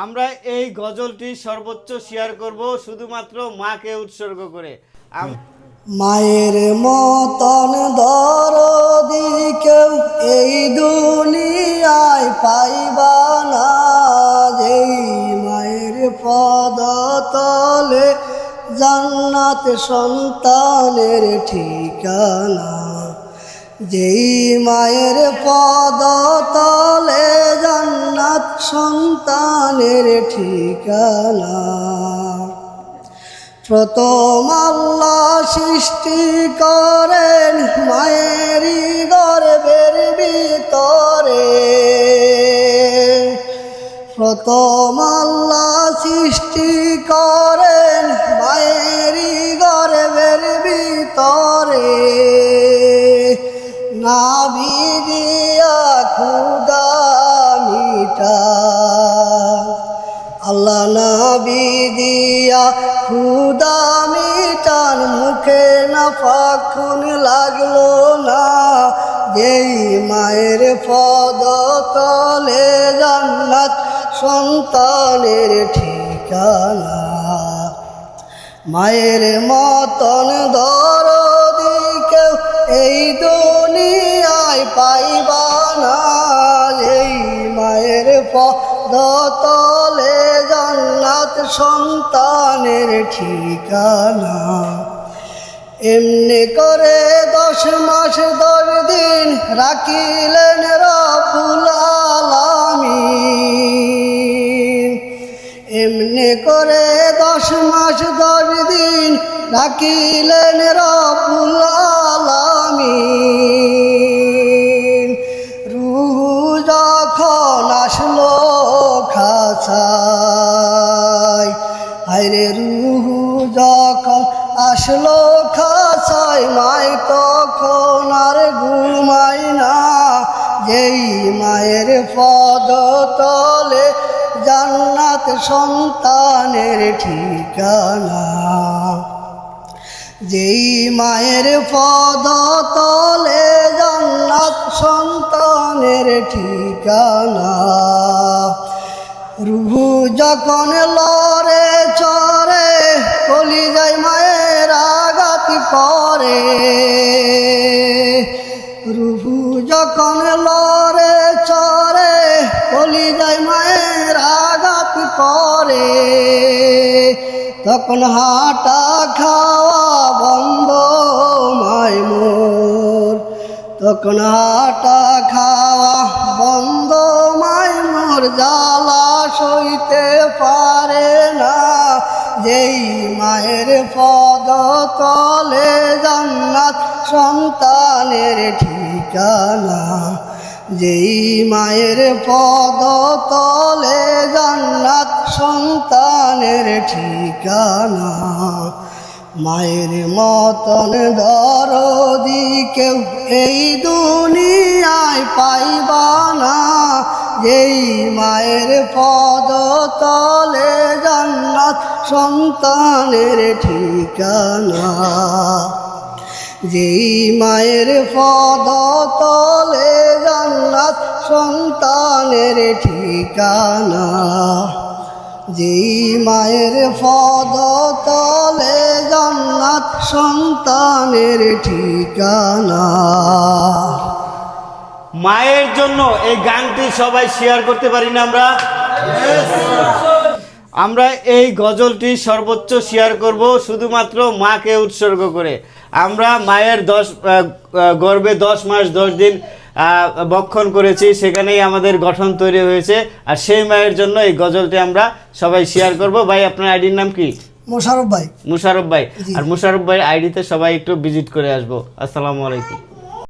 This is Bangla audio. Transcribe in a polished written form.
আমরা এই গজলটি সর্বোচ্চ শেয়ার করব শুধুমাত্র মাকে উৎসর্গ করে। মায়ের মতন দরদি কেউ এই দুনিয়ায় পাইবা না, যেই মায়ের পদতলে জান্নাত সন্তানের ঠিকানা। যেই মায়ের পদতলে জান্নাত সন্তানের ঠিকানা। প্রথম আল্লাহ সৃষ্টি করেন মায়েরই গর্ভের ভিতরে। প্রথম আল্লাহ সৃষ্টি করেন মায়েরই গর্ভের ভিতরে। নাভি দিয়া ক্ষুধা মিটা আল্লাহ, নাভি দিয়া ক্ষুধা মিটান, মুখে না ফাঁকুন লাগলো না। যেই মায়ের পদতলে জান্নাত সন্তানের ঠিকানা। মায়ের মতন দরদি কেউ এই দুনিয়ায় পাইবা না, এই মায়ের পদতলে জান্নাত সন্তানের ঠিকানা। এমনি করে 10 মাস 10 দিন রাখিলেন রব্বুল আলামিন। এমনি করে 10 মাস 10 দিন রাখিলেন রব্বুল আলামিন। রূহ যখন আসলো খাঁচায়, হায়রে রূহ যখন আসলো খাঁচায়, মায় তখন আর ঘুমাই না। যেই মায়ের পদতলে জান্নাত সন্তানের ঠিকানা। যেই মায়ের পদতলে জান্নাত সন্তানের ঠিকানা। রূহ যখন লড়ে চড়ে কলিজায় মায়ের আঘাত করে। রূহ যখন লড়ে চড়ে কলিজায় মায়ের আঘাত করে। তখন হাঁটা খাওয়া বন্ধ মায় মোর, তখন হাঁটা খাওয়া বন্ধ মায় মোর, জ্বালা সইতে পারে না। যেই মায়ের পদতলে জান্নাত সন্তানের ঠিকানা। যেই মায়ের পদতলে জান্নাত সন্তানের ঠিকানা। মায়ের মতন দরদি কেউ এই দুনিয়ায় পাইবা না, যেই মায়ের পদতলে জান্নাত সন্তানের ঠিকানা। যেই মায়ের পদতলে জান্নাত সন্তানের ঠিকানা। যেই মায়ের পদতলে জান্নাত সন্তানের ঠিকানা। মায়ের জন্য এই গানটি সবাই শেয়ার করতে পারি না আমরা? আমরা এই গজলটি সর্বোচ্চ শেয়ার করব শুধুমাত্র মাকে উৎসর্গ করে। আমরা মায়ের গর্ভে 10 মাস 10 দিন বক্ষণ করেছি, সেখানেই আমাদের গঠন তৈরি হয়েছে। আর সেই মায়ের জন্য এই গজলটি আমরা সবাই শেয়ার করব। ভাই, আপনার আইডির নাম কি? মোশাররফ ভাই। মোশাররফ ভাই। আর মোশাররফ ভাই আইডিতে সবাই একটু ভিজিট করে আসবো। আসসালামু আলাইকুম।